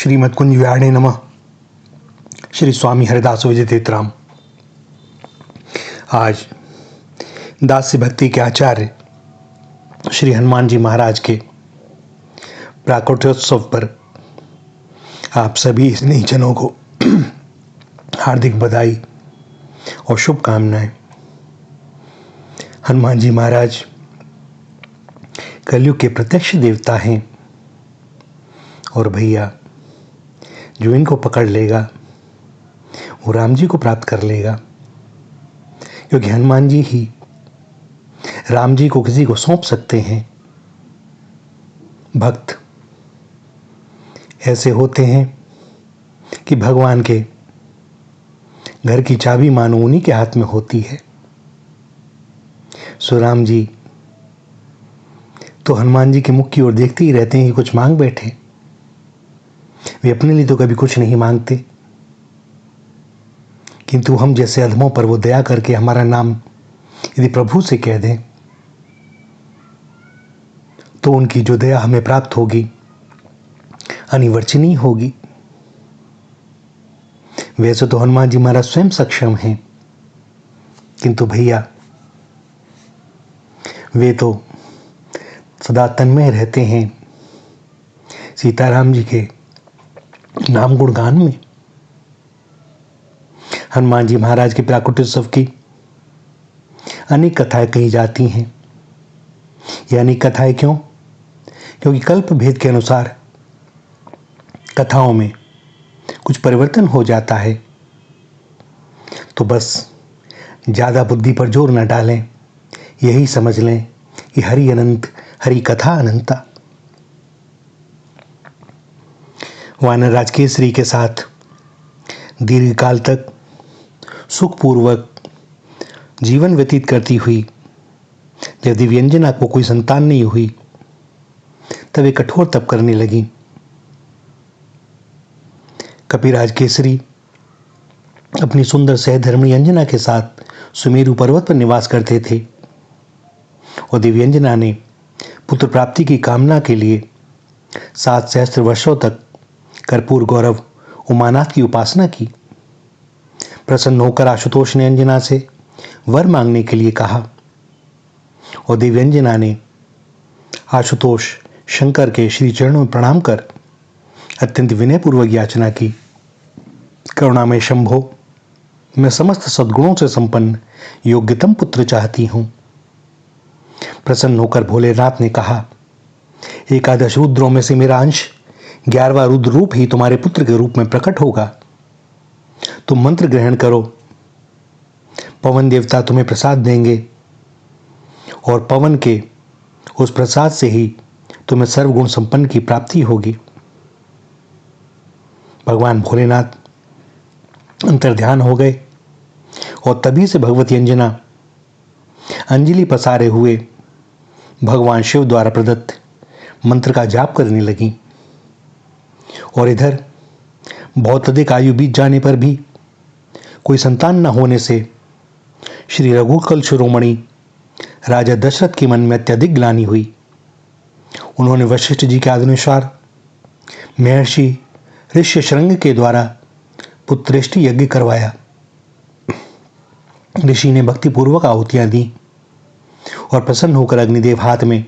श्रीमद् कुंज विहारिणे नमः। श्री स्वामी हरिदास विजयतीर्थराम। आज दास्य भक्ति के आचार्य श्री हनुमान जी महाराज के प्राकट्योत्सव पर आप सभी स्नेहीजनों को हार्दिक बधाई और शुभकामनाएं। हनुमान जी महाराज कलयुग के प्रत्यक्ष देवता हैं और भैया जो इनको पकड़ लेगा वो राम जी को प्राप्त कर लेगा, क्योंकि हनुमान जी ही राम जी को किसी को सौंप सकते हैं। भक्त ऐसे होते हैं कि भगवान के घर की चाबी मानो उन्हीं के हाथ में होती है। सो राम जी तो हनुमान जी के मुख की ओर देखते ही रहते हैं कि कुछ मांग बैठे। वे अपने लिए तो कभी कुछ नहीं मांगते, किंतु हम जैसे अधमों पर वो दया करके हमारा नाम यदि प्रभु से कह दें तो उनकी जो दया हमें प्राप्त होगी अनिवर्चनीय होगी। वैसे तो हनुमान जी महाराज स्वयं सक्षम हैं, किंतु भैया वे तो सदा तन्मय रहते हैं सीताराम जी के नाम गुणगान में। हनुमान जी महाराज के प्राकट्योत्सव की अनेक कथाएं कही जाती हैं। ये अनेक कथाएं क्यों? क्योंकि कल्प भेद के अनुसार कथाओं में कुछ परिवर्तन हो जाता है। तो बस ज्यादा बुद्धि पर जोर न डालें, यही समझ लें कि हरि अनंत, हरि कथा अनंता। वानरराज केसरी के साथ दीर्घकाल तक सुखपूर्वक जीवन व्यतीत करती हुई जब दिव्यंजना को कोई संतान नहीं हुई तब एक कठोर तप करने लगी। कपिराज केसरी अपनी सुंदर सहधर्मिणी अंजना के साथ सुमेरु पर्वत पर निवास करते थे और दिव्यंजना ने पुत्र प्राप्ति की कामना के लिए 7 सहस्त्र वर्षों तक कर्पूर गौरव उमानाथ की उपासना की। प्रसन्न होकर आशुतोष ने अंजना से वर मांगने के लिए कहा और दिव्यंजना ने आशुतोष शंकर के श्री चरणों में प्रणाम कर अत्यंत विनयपूर्वक याचना की। करुणामय शंभो, मैं समस्त सद्गुणों से संपन्न योग्यतम पुत्र चाहती हूं। प्रसन्न होकर भोलेनाथ ने कहा, एकादश रुद्रों में से मेरा अंश 11वां रुद्र रूप ही तुम्हारे पुत्र के रूप में प्रकट होगा। तुम मंत्र ग्रहण करो, पवन देवता तुम्हें प्रसाद देंगे और पवन के उस प्रसाद से ही तुम्हें सर्वगुण संपन्न की प्राप्ति होगी। भगवान भोलेनाथ अंतर्ध्यान हो गए और तभी से भगवती अंजना अंजलि पसारे हुए भगवान शिव द्वारा प्रदत्त मंत्र का जाप करने लगी। और इधर बहुत अधिक आयु बीत जाने पर भी कोई संतान न होने से श्री रघुकुल शिरोमणि राजा दशरथ के मन में अत्यधिक ग्लानि हुई। उन्होंने वशिष्ठ जी के आदेशानुसार महर्षि ऋष्यशृंग के द्वारा पुत्रेष्टि यज्ञ करवाया। ऋषि ने भक्तिपूर्वक आहुतियां दी और प्रसन्न होकर अग्निदेव हाथ में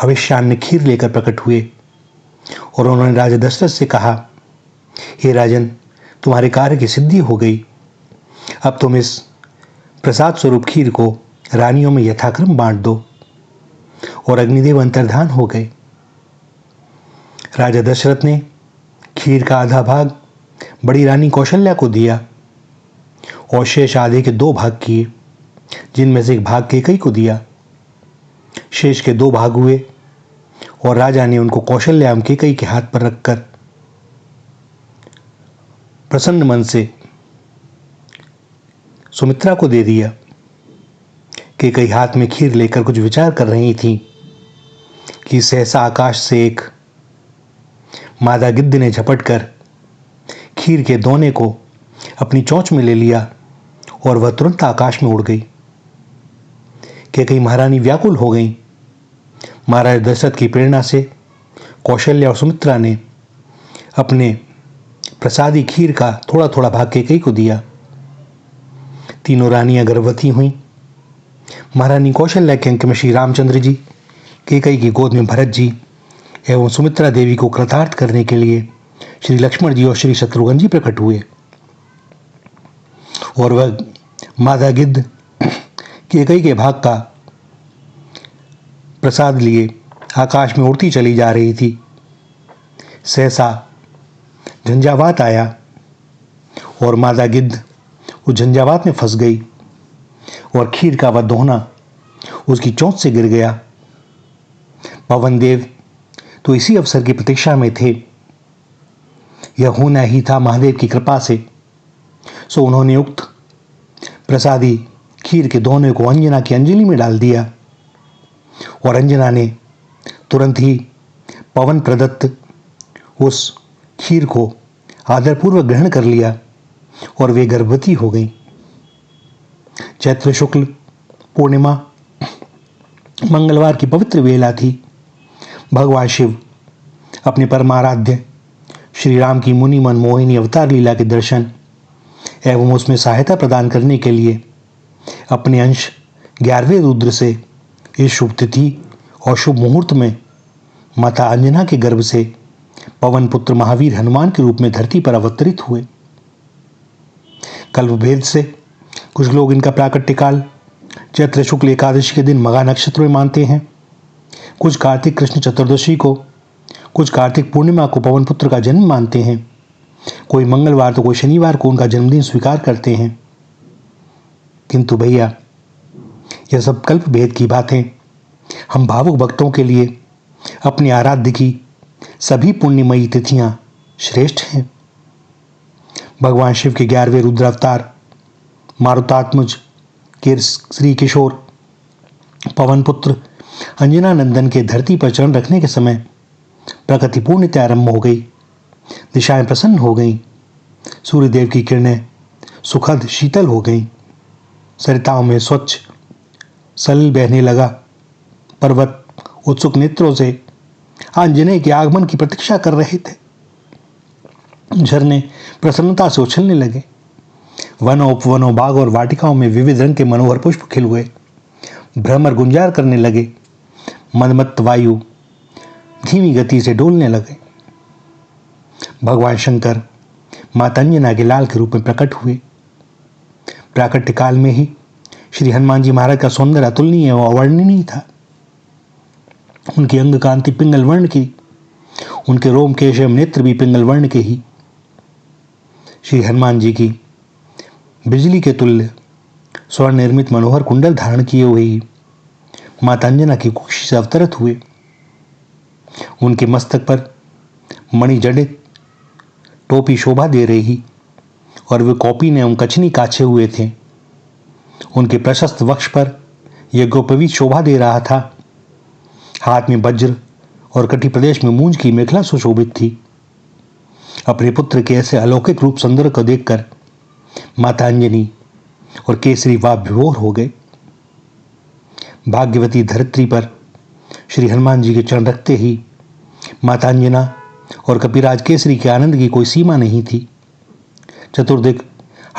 हविष्यान्न खीर लेकर प्रकट हुए और उन्होंने राजा दशरथ से कहा, हे राजन, तुम्हारे कार्य की सिद्धि हो गई। अब तुम इस प्रसाद स्वरूप खीर को रानियों में यथाक्रम बांट दो। और अग्निदेव अंतर्धान हो गए। राजा दशरथ ने खीर का आधा भाग बड़ी रानी कौशल्या को दिया और शेष आधे के 2 भाग किए, जिनमें से एक भाग कैकेयी को दिया। शेष के 2 भाग हुए और राजा ने उनको कौशल्या एवं कैकेयी के हाथ पर रखकर प्रसन्न मन से सुमित्रा को दे दिया। कैकेयी हाथ में खीर लेकर कुछ विचार कर रही थी कि सहसा आकाश से एक मादा गिद्ध ने झपटकर खीर के दोने को अपनी चोंच में ले लिया और वह तुरंत आकाश में उड़ गई। कैकेयी महारानी व्याकुल हो गई। महाराज दशरथ की प्रेरणा से कौशल्या और सुमित्रा ने अपने प्रसादी खीर का थोड़ा थोड़ा भाग कैकेयी को दिया। तीनों रानियां गर्भवती हुईं। महारानी कौशल्या के अंक में श्री रामचंद्र जी, कैकेयी की गोद में भरत जी एवं सुमित्रा देवी को कृतार्थ करने के लिए श्री लक्ष्मण जी और श्री शत्रुघ्न जी प्रकट हुए और वह मादा गिद्ध कैकेयी के भाग का प्रसाद लिए आकाश में उड़ती चली जा रही थी। सहसा झंझावात आया और मादा गिद्ध उस झंझावात में फंस गई और खीर का वह दोहना उसकी चोंच से गिर गया। पवन देव तो इसी अवसर की प्रतीक्षा में थे। यह होना ही था महादेव की कृपा से। सो उन्होंने उक्त प्रसादी खीर के दोहने को अंजना की अंजलि में डाल दिया और अंजना ने तुरंत ही पवन प्रदत्त उस खीर को आदरपूर्वक ग्रहण कर लिया और वे गर्भवती हो गई। चैत्र शुक्ल पूर्णिमा मंगलवार की पवित्र वेला थी। भगवान शिव अपने परमाराध्य श्री राम की मुनि मन मोहिनी अवतार लीला के दर्शन एवं उसमें सहायता प्रदान करने के लिए अपने अंश 11वें रुद्र से इस शुभ तिथि और शुभ मुहूर्त में माता अंजना के गर्भ से पवन पुत्र महावीर हनुमान के रूप में धरती पर अवतरित हुए। कल्प भेद से कुछ लोग इनका प्राकट्य काल चैत्र शुक्ल एकादशी के दिन मघा नक्षत्र में मानते हैं, कुछ कार्तिक कृष्ण चतुर्दशी को, कुछ कार्तिक पूर्णिमा को पवन पुत्र का जन्म मानते हैं, कोई मंगलवार तो कोई शनिवार को उनका जन्मदिन स्वीकार करते हैं। किंतु भैया, यह सब कल्प भेद की बातें हम भावुक भक्तों के लिए अपने आराध्य की सभी पुण्यमयी तिथियां श्रेष्ठ हैं। भगवान शिव के 11वें रुद्रावतार मारुतात्मज के श्री किशोर पवन पुत्र अंजना नंदन के धरती पर चरण रखने के समय प्रकृति पूर्णतः आरंभ हो गई। दिशाएं प्रसन्न हो गईं। सूर्यदेव की किरणें सुखद शीतल हो गईं। सरिताओं में स्वच्छ सलिल बहने लगा। पर्वत उत्सुक नेत्रों से आंजनेय के आगमन की प्रतीक्षा कर रहे थे। झरने प्रसन्नता से उछलने लगे। वनों उपवनों बाग और वाटिकाओं में विविध रंग के मनोहर पुष्प खिल हुए। भ्रमर गुंजार करने लगे। मनमत्त वायु धीमी गति से डोलने लगे। भगवान शंकर माता अंजना के लाल के रूप में प्रकट हुए। प्राकट्य काल में ही श्री हनुमान जी महाराज का सौंदर्य अतुलनीय एवं अवर्णनीय था। उनकी अंग कांति पिंगल वर्ण की, उनके रोम केश एवं नेत्र भी पिंगल वर्ण के ही। श्री हनुमान जी की बिजली के तुल्य स्वर्ण निर्मित मनोहर कुंडल धारण किए हुए ही माता अंजना की कुक्षी से अवतरित हुए। उनके मस्तक पर मणि जड़ित टोपी शोभा दे रही और वे कौपीन एवं कछनी काछे हुए थे। उनके प्रशस्त वक्ष पर यज्ञोपवीत शोभा दे रहा था। हाथ में वज्र और कटी प्रदेश में मूंज की मेखला सुशोभित थी। अपने पुत्र के ऐसे अलौकिक रूप सुंदर को देखकर माता अंजनी और केसरी वाप विभोर हो गए। भाग्यवती धरित्री पर श्री हनुमान जी के चरण रखते ही माता अंजना और कपिराज केसरी के आनंद की कोई सीमा नहीं थी। चतुर्दिक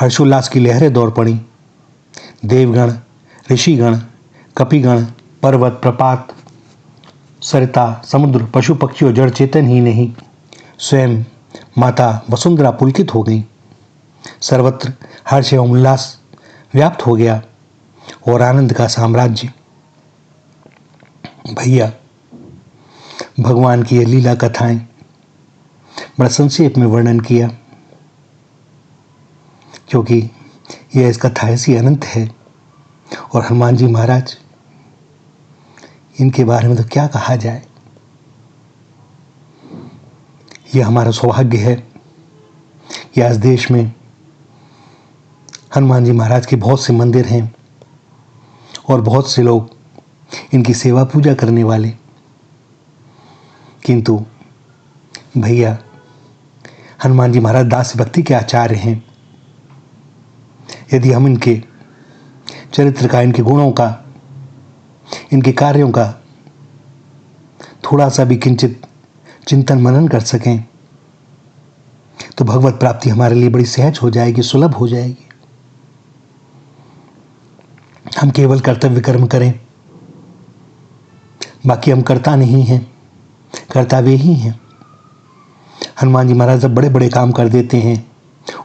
हर्षोल्लास की लहरें दौड़ पड़ी। देवगण, ऋषिगण, कपिगण, पर्वत, प्रपात, सरिता, समुद्र, पशु पक्षी और जड़ चेतन ही नहीं, स्वयं माता वसुंधरा पुलकित हो गई। सर्वत्र हर्ष एवं उल्लास व्याप्त हो गया और आनंद का साम्राज्य। भैया, भगवान की यह लीला कथाएं बड़ा संक्षेप में वर्णन किया, क्योंकि यह इस कथा ऐसी अनंत है और हनुमान जी महाराज, इनके बारे में तो क्या कहा जाए। यह हमारा सौभाग्य है कि आज देश में हनुमान जी महाराज के बहुत से मंदिर हैं और बहुत से लोग इनकी सेवा पूजा करने वाले। किंतु भैया, हनुमान जी महाराज दास भक्ति के आचार्य हैं। यदि हम इनके चरित्र का, इनके गुणों का, इनके कार्यों का थोड़ा सा भी किंचित चिंतन मनन कर सकें तो भगवत प्राप्ति हमारे लिए बड़ी सहज हो जाएगी, सुलभ हो जाएगी। हम केवल कर्तव्य कर्म करें, बाकी हम करता नहीं हैं, करता वे ही हैं। हनुमान जी महाराज जब बड़े बड़े काम कर देते हैं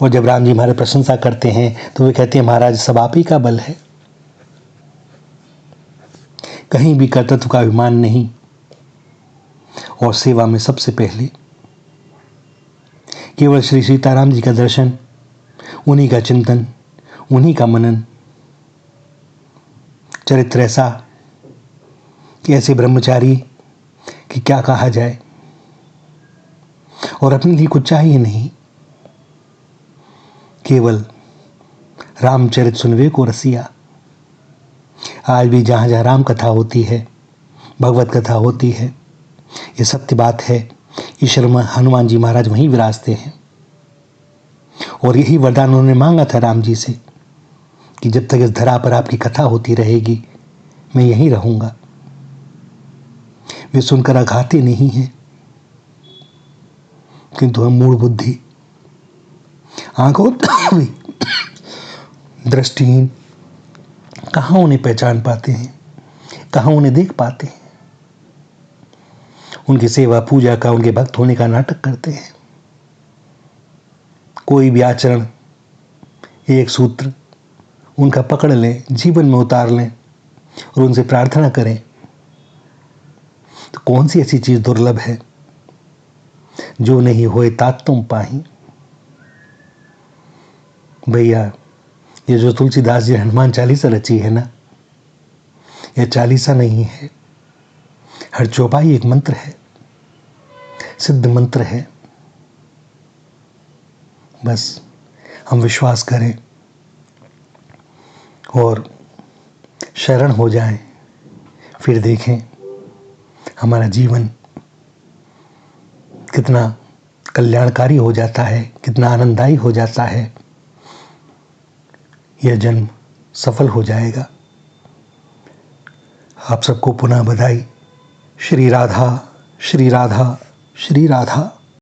और जब राम जी हमारे प्रशंसा करते हैं तो वे कहते हैं महाराज सब आप ही का बल है। कहीं भी कर्तृत्व का अभिमान नहीं और सेवा में सबसे पहले केवल श्री सीताराम जी का दर्शन, उन्हीं का चिंतन, उन्हीं का मनन। चरित्र ऐसा कि ऐसे ब्रह्मचारी कि क्या कहा जाए, और अपने लिए कुछ चाहिए नहीं, केवल रामचरित सुनवे को रसिया। आज भी जहाँ जहाँ राम कथा होती है, भगवत कथा होती है, ये सत्य बात है, ईश्वर हनुमान जी महाराज वहीं विराजते हैं। और यही वरदान उन्होंने मांगा था राम जी से कि जब तक इस धरा पर आपकी कथा होती रहेगी मैं यहीं रहूंगा। वे सुनकर आघाते नहीं हैं, किंतु हम मूढ़ बुद्धि, आंखों दृष्टिहीन कहाँ उन्हें पहचान पाते हैं, कहाँ उन्हें देख पाते हैं। उनकी सेवा पूजा का, उनके भक्त होने का नाटक करते हैं। कोई भी आचरण, एक सूत्र उनका पकड़ लें, जीवन में उतार लें और उनसे प्रार्थना करें तो कौन सी ऐसी चीज दुर्लभ है जो नहीं होए तात तुम पाही। भैया ये जो तुलसीदास जी हनुमान चालीसा रची है ना, यह चालीसा नहीं है, हर चौपाई एक मंत्र है, सिद्ध मंत्र है। बस हम विश्वास करें और शरण हो जाएं, फिर देखें हमारा जीवन कितना कल्याणकारी हो जाता है, कितना आनंददायी हो जाता है। यह जन्म सफल हो जाएगा। आप सबको पुनः बधाई। श्री राधा, श्री राधा, श्री राधा।